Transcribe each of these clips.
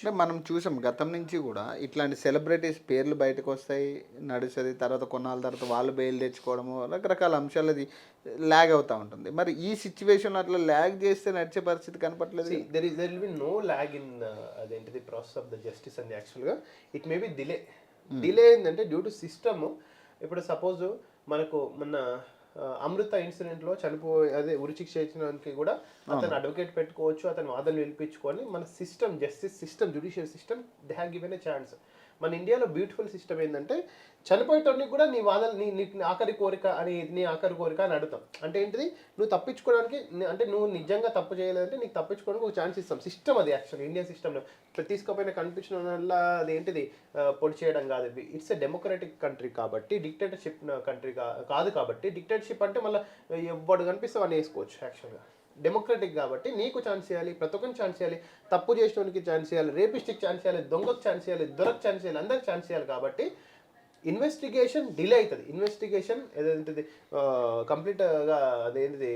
అంటే మనం చూసాం గతం నుంచి కూడా ఇట్లాంటి సెలబ్రిటీస్ పేర్లు బయటకు వస్తాయి, నడుస్తుంది, తర్వాత కొన్నాళ్ళ తర్వాత వాళ్ళు బెయిల్ తెచ్చుకోవడము, రకరకాల అంశాలు అది ల్యాగ్ అవుతూ ఉంటుంది. మరి ఈ సిచ్యువేషన్ అట్లా ల్యాగ్ చేస్తే నడిచే పరిస్థితి కనపట్లేదు. There will be no lag in అదేంటిది ప్రాసెస్ ఆఫ్ ద జస్టిస్ అండి. యాక్చువల్గా ఇట్ మే బి డిలే ఏంటంటే డ్యూ టు సిస్టమ్. ఇప్పుడు సపోజ్ మనకు మొన్న అమృత ఇన్సిడెంట్లో అదే ఉరిశిక్ష ఇచ్చినానికి కూడా అతను అడ్వకేట్ పెట్టుకోవచ్చు, అతను వాదన వినిపించుకొని మన system, justice system, judicial system, they have given a chance. మన ఇండియాలో బ్యూటిఫుల్ సిస్టమ్ ఏంటంటే చనిపోయేటోనికి కూడా నీ వాదన నీ ఆఖరి కోరిక అని, నీ ఆఖరి కోరిక అని అడుగుతాం. అంటే ఏంటిది, నువ్వు తప్పించుకోవడానికి, అంటే నువ్వు నిజంగా తప్పు చేయలేదంటే నీకు తప్పించుకోవడానికి ఒక ఛాన్స్ ఇస్తాం. సిస్టమ్ అది యాక్చువల్ ఇండియన్ సిస్టమ్లో. తీసుకోపోయిన కనిపించిన వల్ల అది ఏంటిది పొడి చేయడం కాదు. ఇట్స్ ఎ డెమోక్రటిక్ కంట్రీ కాబట్టి, డిక్టేటర్షిప్ కంట్రీ కాదు కాబట్టి. డిక్టేటర్షిప్ అంటే మళ్ళీ ఎవడు కనిపిస్తే వాడిని వేసుకోవచ్చు. యాక్చువల్గా డెమోక్రటిక్ కాబట్టి నీకు ఛాన్స్ చేయాలి, ప్రతి ఒక్కరికి ఛాన్స్ చేయాలి, తప్పు చేసేవానికి ఛాన్స్ చేయాలి, రేపిస్ట్కి ఛాన్స్ చేయాలి, దొంగకు ఛాన్స్ చేయాలి, దొరకు ఛాన్స్ చేయాలి, అందరికి ఛాన్స్ చేయాలి. కాబట్టి ఇన్వెస్టిగేషన్ డిలే అవుతుంది. ఇన్వెస్టిగేషన్ ఏదైతుంది కంప్లీట్గా అదేంటిది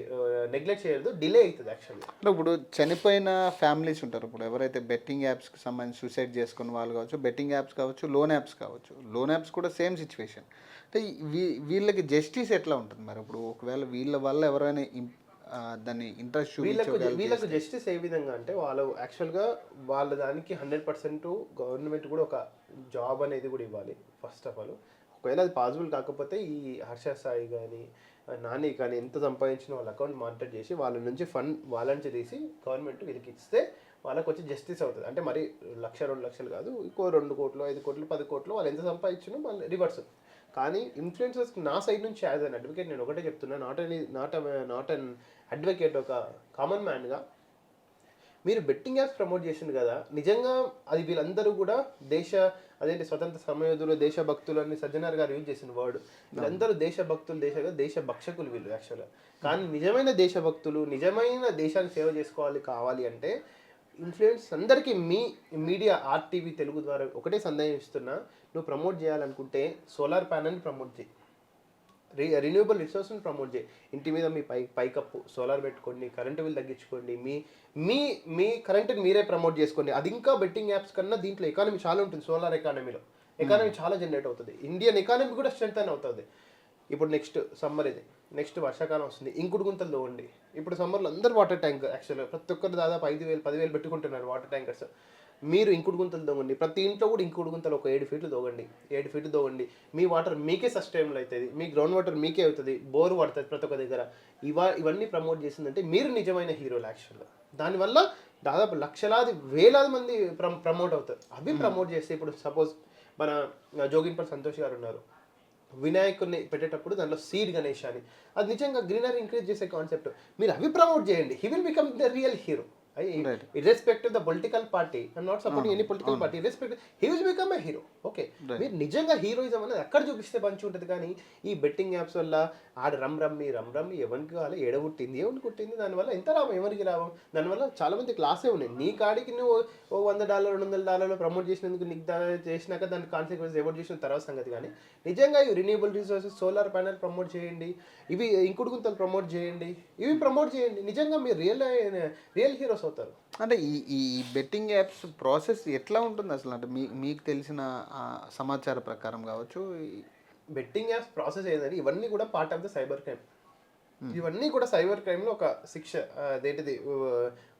నెగ్లెక్ట్ చేయదు, డిలే అవుతుంది యాక్చువల్గా. అంటే ఇప్పుడు చనిపోయిన ఫ్యామిలీస్ ఉంటారు, ఇప్పుడు ఎవరైతే బెట్టింగ్ యాప్స్కి సంబంధించి సూసైడ్ చేసుకున్న వాళ్ళు కావచ్చు, బెట్టింగ్ యాప్స్ కావచ్చు, లోన్ యాప్స్ కావచ్చు. లోన్ యాప్స్ కూడా సేమ్ సిచ్యువేషన్. అంటే వీళ్ళకి జస్టిస్ ఎట్లా ఉంటుంది మరి? ఇప్పుడు ఒకవేళ వీళ్ళ వల్ల ఎవరైనా దాన్ని ఇంట్రెస్ట్ వీళ్ళకు జస్టిస్ ఏ విధంగా అంటే, వాళ్ళు యాక్చువల్గా వాళ్ళ దానికి 100% గవర్నమెంట్ కూడా ఒక జాబ్ అనేది కూడా ఇవ్వాలి ఫస్ట్ ఆఫ్ ఆల్. ఒకవేళ అది పాసిబుల్ కాకపోతే ఈ హర్ష సాయి కానీ నాని కానీ ఎంత సంపాదించిన వాళ్ళ అకౌంట్ మానిటర్ చేసి వాళ్ళ నుంచి ఫండ్ వాళ్ళ నుంచి తీసి గవర్నమెంట్ వీళ్ళకి ఇస్తే వాళ్ళకి వచ్చి జస్టిస్ అవుతుంది. అంటే మరి 1,00,000 2,00,000 కాదు, ఇంకో 2 కోట్లు 5 కోట్లు 10 కోట్లు వాళ్ళు ఎంత సంపాదించినో వాళ్ళు రివర్స్. కానీ ఇన్ఫ్లుయెన్సర్స్ నా సైడ్ నుంచి యాజ్ అన్ అడ్వకేట్ నేను ఒకటే చెప్తున్నా, నాట్ అన్ అడ్వకేట్, ఒక కామన్ మ్యాన్గా, మీరు బెట్టింగ్ యాప్స్ ప్రమోట్ చేసింది కదా, నిజంగా అది వీళ్ళందరూ కూడా అదేంటి స్వతంత్ర సమయోధులు, దేశభక్తులు అని సజ్జనార్ గారు యూజ్ చేసిన వర్డ్. వీళ్ళందరూ దేశభక్తులు, దేశభక్షకులు వీళ్ళు యాక్చువల్గా. కానీ నిజమైన దేశభక్తులు, నిజమైన దేశానికి సేవ చేసుకోవాలి కావాలి అంటే ఇన్ఫ్లుయెన్స్ అందరికీ మీ మీడియా ఆర్టీవీ తెలుగు ద్వారా ఒకటే సందేహం ఇస్తున్నా, నువ్వు ప్రమోట్ చేయాలనుకుంటే సోలార్ ప్యానల్ని ప్రమోట్ చేయి, రిన్యూవబుల్ రిసోర్స్ని ప్రమోట్ చేయి. ఇంటి మీద మీ పైకప్పు సోలార్ పెట్టుకోండి, కరెంటు బిల్ తగ్గించుకోండి, మీ కరెంటుని మీరే ప్రమోట్ చేసుకోండి. అది ఇంకా బెట్టింగ్ యాప్స్ కన్నా దీంట్లో ఎకానమీ చాలా ఉంటుంది. సోలార్ ఎకానమీలో ఎకానమీ చాలా జనరేట్ అవుతుంది, ఇండియన్ ఎకానమీ కూడా స్ట్రెంగ్త్ అవుతుంది. ఇప్పుడు నెక్స్ట్ సమ్మర్ ఇది, నెక్స్ట్ వర్షాకాలం వస్తుంది, ఇంకుడు గుంతలు తోవండి. ఇప్పుడు సమ్మర్లో అందరూ వాటర్ ట్యాంక్ యాక్చువల్గా ప్రతి ఒక్కరు దాదాపు 5,000 10,000 పెట్టుకుంటున్నారు వాటర్ ట్యాంకర్స్. మీరు ఇంకుడు గుంతలు తోగండి, ప్రతి ఇంట్లో కూడా ఇంకుడు గుంతలు ఒక 7 ఫీట్లు తోగండి, 7 ఫీట్లు తోగండి. మీ వాటర్ మీకే సస్టైనబుల్ అవుతుంది, మీ గ్రౌండ్ వాటర్ మీకే అవుతుంది, బోర్ పడుతుంది ప్రతి ఒక్క దగ్గర. ఇవన్నీ ప్రమోట్ చేసిందంటే మీరు నిజమైన హీరోలు యాక్చువల్గా. దానివల్ల దాదాపు లక్షలాది వేలాది మంది ప్రమోట్ అవుతారు. అవి ప్రమోట్ చేస్తే, ఇప్పుడు సపోజ్ మన జోగిన్పల్లి సంతోష్ గారు ఉన్నారు, వినాయకుడిని పెట్టేటప్పుడు దాంట్లో సీడ్ గణేష్ అని, అది నిజంగా గ్రీనరీ ఇంక్రీజ్ చేసే కాన్సెప్ట్. మీరు అవి ప్రమోట్ చేయండి, he will become the real hero. Irrespective of the political party, I'm not supporting any political party, irrespective, he will become a hero. Okay, మీరు నిజంగా హీరోయిజం అనేది ఎక్కడ చూపిస్తే మంచి ఉంటుంది. కానీ ఈ బెట్టింగ్ యాప్స్ వల్ల ఆడ రమ్మి ఎవరికి కావాలి, ఏడగొట్టింది ఎవరికి కొట్టింది, దానివల్ల ఎంత లాభం, ఎవరికి లాభం? దానివల్ల చాలా మంది క్లాసే ఉన్నాయి. నీ కాడికి నువ్వు $100 $200 ప్రమోట్ చేసినందుకు నీకు చేసినాక దాని కాన్సిక్వెన్స్ ఎవరు చేసిన తర్వాత సంగతి. కానీ నిజంగా ఈ renewable resources, solar panel promote చేయండి, ఇవి ఇంకుడు గుంతలు ప్రమోట్ చేయండి, ఇవి ప్రమోట్ చేయండి. నిజంగా మీరు రియల్ హీరోస్ అవుతారు. అంటే ఈ బెట్టింగ్ యాప్స్ ప్రాసెస్ ఎట్లా ఉంటుంది అసలు? అంటే మీకు తెలిసిన సమాచార ప్రకారం కావచ్చు, బెట్టింగ్ యాప్స్ ప్రాసెస్ ఏంటంటే ఇవన్నీ కూడా part of the cyber crime. ఇవన్నీ కూడా సైబర్ క్రైమ్లో ఒక శిక్ష అదేంటిది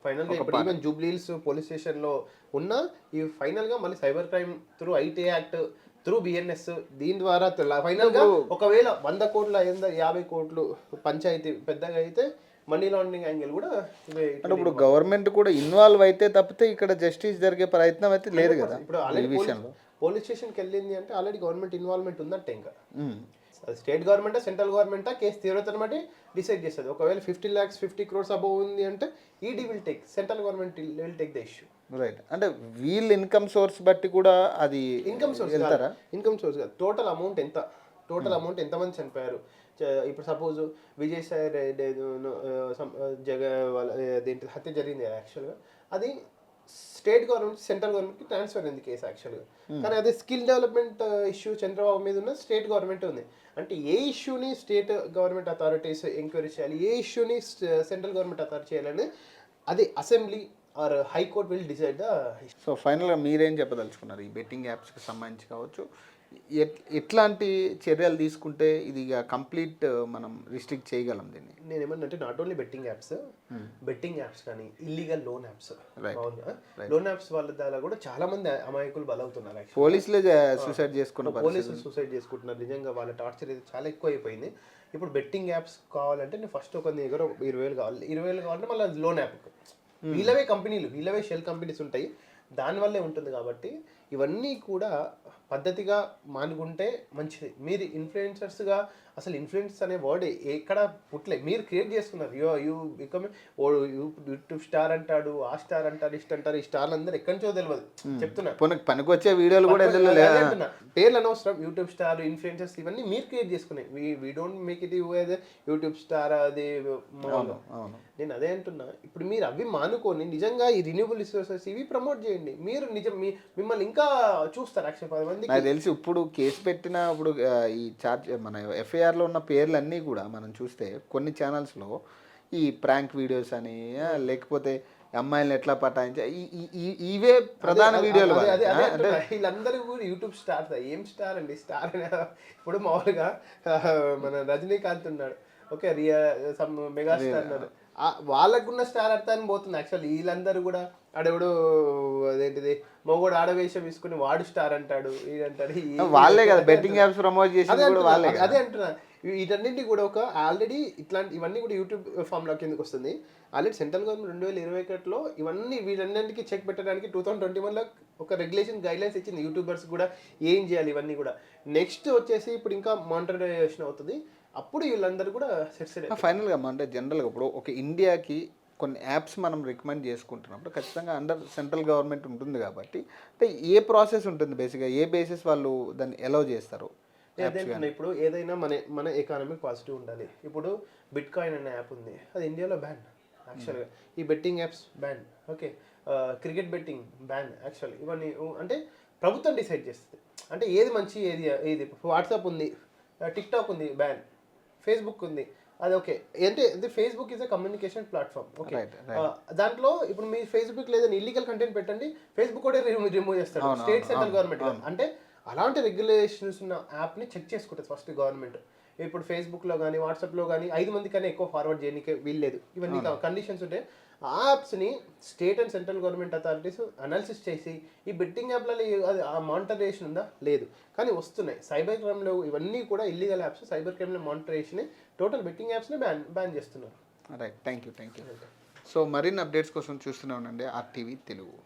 ఫైనల్గా ఇప్పుడు ఈవెన్ జూబ్లీహిల్స్ పోలీస్ స్టేషన్లో ఉన్న ఈ ఫైనల్గా మళ్ళీ cyber crime through IT act, through BNS, దీని ద్వారా ఫైనల్గా ఒకవేళ 100 కోట్ల 50 కోట్లు పంచాయతీ పెద్దగా అయితే మనీ లాండరింగ్ యాంగిల్ కూడా. అంటే ఇప్పుడు గవర్నమెంట్ కూడా ఇన్వాల్వ్ అయితే తప్పితే ఇక్కడ జస్టిస్ జరిగే ప్రయత్నం అయితే లేదు కదా. ఇప్పుడు ఆల్రెడీ పోలీస్ స్టేషన్కి వెళ్ళింది అంటే ఆల్రెడీ గవర్నమెంట్ ఇన్వాల్వ్మెంట్ ఉందంటే, ఇంకా అది స్టేట్ గవర్నమెంటా సెంట్రల్ గవర్నమెంటా కేసు తీవ్రతను బట్టి డిసైడ్ చేస్తుంది. ఒకవేళ 50 lakhs 50 crores అబౌవ్ ఉంది అంటే ED will take, central government will take the issue. Right. అంటే వీళ్ళ ఇన్కమ్ సోర్స్ బట్టి కూడా అది ఇన్కమ్ సోర్స్ కాదు, టోటల్ అమౌంట్ ఎంతమంది చనిపోయారు. ఇప్పుడు సపోజ్ విజయసాయి రెడ్డి దేంట్లో హత్య జరిగింది యాక్చువల్గా, అది స్టేట్ గవర్నమెంట్ సెంట్రల్ గవర్నమెంట్కి ట్రాన్స్ఫర్ అయింది కేసు యాక్చువల్గా. కానీ అదే స్కిల్ డెవలప్మెంట్ ఇష్యూ చంద్రబాబు మీద ఉన్న స్టేట్ గవర్నమెంట్ ఉంది. అంటే ఏ ఇష్యూని స్టేట్ గవర్నమెంట్ అథారిటీస్ ఎంక్వైరీ చేయాలి, ఏ ఇష్యూని సెంట్రల్ గవర్నమెంట్ అథారిటీ చేయాలని అది assembly or high court will decide the. So ఫైనల్గా మీరేం చెప్పదలుచుకున్నారు ఈ బెట్టింగ్ యాప్స్కి సంబంధించి కావచ్చు, ఎట్లాంటి చర్యలు తీసుకుంటే ఇది ఇక కంప్లీట్ మనం రిస్ట్రిక్ట్ చేయగలం దీన్ని? నేను ఏమన్నంటే నాట్ ఓన్లీ బెట్టింగ్ యాప్స్ కానీ illegal loan apps, loan apps వాళ్ళ ద్వారా కూడా చాలా మంది అమాయకులు బలవుతున్నారు. పోలీసులే సూసైడ్ చేసుకున్న పోలీసులు సూసైడ్ చేసుకుంటున్నారు. నిజంగా వాళ్ళ టార్చర్ అయితే చాలా ఎక్కువ అయిపోయింది. ఇప్పుడు బెట్టింగ్ యాప్స్ కావాలంటే నేను ఫస్ట్ ఒక దగ్గర 20,000 కావాలి, 20,000 కావాలంటే మళ్ళీ లోన్ యాప్ వీళ్ళవే కంపెనీలు, వీళ్ళవే షెల్ కంపెనీస్ ఉంటాయి, దానివల్లే ఉంటుంది. కాబట్టి ఇవన్నీ కూడా పద్ధతిగా మానుకుంటే మంచిది. మీరు ఇన్ఫ్లుయెన్సర్స్గా అసలు ఇన్ఫ్లుయెన్స్ అనే వర్డ్ ఎక్కడ పుట్టలే, మీరు క్రియేట్ చేసుకున్నారు. యూ బికమ్ యూట్యూబ్ స్టార్ అంటాడు, ఆ స్టార్ అంటారు, ఇష్ట అంటారు. ఈ స్టార్లు అందరూ ఎక్కడి నుంచో తెలియదు చెప్తున్నా. పనికొచ్చే వీడియోలు కూడా పేర్లు అనవసరం. యూట్యూబ్ స్టార్, ఇన్ఫ్లుయెన్సర్స్ ఇవన్నీ మీరు క్రియేట్ చేసుకున్నాయి. We don't make it YouTube star అది. నేను అదే అంటున్నా, ఇప్పుడు మీరు అవి మానుకొని నిజంగా ఈ రిన్యూబుల్ రిసోర్సెస్ ఇవి ప్రమోట్ చేయండి. మీరు నిజం మిమ్మల్ని ఇంకా చూస్తారు. యాక్చువల్ 10 మంది నాకు తెలిసి ఇప్పుడు కేసు పెట్టిన ఇప్పుడు ఈ చార్జ్ మన ఎఫ్ఐఆర్లో ఉన్న పేర్లన్నీ కూడా మనం చూస్తే కొన్ని ఛానల్స్లో ఈ ప్రాంక్ వీడియోస్ అని లేకపోతే అమ్మాయిలను ఎట్లా పటాయించా ఇవే ప్రధాన వీడియోలు. వీళ్ళందరూ కూడా యూట్యూబ్ స్టార్. ఏం స్టార్ అండి? స్టార్ ఇప్పుడు మామూలుగా మన రజనీకాంత్ ఉన్నాడు, ఓకే, మెగాస్టార్ అన్నారు, వాళ్ళకున్న స్టార్ అర్థాన్ని పోతుంది. యాక్చువల్లీ వీళ్ళందరూ కూడా ఆడెవడు అదేంటిది మొగోడు ఆడవేషం తీసుకుని వాడు స్టార్ అంటాడు, వీడంటాడు, వాళ్ళే కదా బెట్టింగ్ యాప్స్ ప్రమోట్ చేసి. అదే అంటున్నా, వీటన్నింటి కూడా ఒక ఆల్రెడీ ఇట్లాంటి ఇవన్నీ కూడా యూట్యూబ్ ఫామ్లో కిందకి వస్తుంది. ఆల్రెడీ సెంట్రల్ గవర్నమెంట్ 2021లో ఇవన్నీ వీటన్నింటికి చెక్ పెట్టడానికి 2021లో ఒక రెగ్యులేషన్ గైడ్లైన్స్ ఇచ్చింది యూట్యూబర్స్ కూడా ఏం చేయాలి ఇవన్నీ కూడా. నెక్స్ట్ వచ్చేసి ఇప్పుడు ఇంకా మానిటరైజేషన్ అవుతుంది, అప్పుడు వీళ్ళందరూ కూడా సెట్. ఫైనల్గా అంటే జనరల్గా ఇప్పుడు ఒక ఇండియాకి కొన్ని యాప్స్ మనం రికమెండ్ చేసుకుంటున్నప్పుడు ఖచ్చితంగా అండర్ సెంట్రల్ గవర్నమెంట్ ఉంటుంది కాబట్టి అంటే ఏ ప్రాసెస్ ఉంటుంది బేసిక్గా, ఏ బేసిస్ వాళ్ళు దాన్ని అలౌ చేస్తారు? ఇప్పుడు ఏదైనా మన ఎకానమీ పాజిటివ్ ఉండాలి. ఇప్పుడు బిట్ కాయిన్ అనే యాప్ ఉంది, అది ఇండియాలో బ్యాన్ యాక్చువల్గా. ఈ betting apps ban, okay, cricket betting ban actually. ఇవన్నీ అంటే ప్రభుత్వం డిసైడ్ చేస్తుంది. అంటే ఏది మంచి ఏది వాట్సాప్ ఉంది, టిక్టాక్ ఉంది బ్యాన్, ఫేస్బుక్ ఉంది, అది ఓకే. అంటే Facebook is a communication platform, okay. దాంట్లో ఇప్పుడు మీ ఫేస్బుక్ లేదని ఇల్లీగల్ కంటెంట్ పెట్టండి, ఫేస్బుక్ కూడా రిమూవ్ చేస్తాడు స్టేట్ సెంట్రల్ గవర్నమెంట్. అంటే అలాంటి రెగ్యులేషన్స్ ఉన్న యాప్ని చెక్ చేసుకుంటుంది ఫస్ట్ గవర్నమెంట్. ఇప్పుడు ఫేస్బుక్లో కానీ వాట్సాప్లో కానీ 5 మంది కన్నా ఎక్కువ ఫార్వర్డ్ చేయడానికి వీల్లేదు. ఇవన్నీ కండిషన్స్ ఉంటే ఆ యాప్స్ని state and central government authorities analysis చేసి ఈ బెట్టింగ్ యాప్లలో అది ఆ మానిటరైజేషన్ ఉందా లేదు కానీ వస్తున్నాయి. సైబర్ క్రైమ్లో ఇవన్నీ కూడా ఇల్లీగల్ యాప్స్, సైబర్ క్రైమ్లో మానిటరైజేషన్, టోటల్ బెట్టింగ్ యాప్స్ని బ్యాన్ చేస్తున్నారు. Right, thank you. సో మరిన్ని అప్డేట్స్ కోసం చూస్తూనే ఉండండి RTV తెలుగు.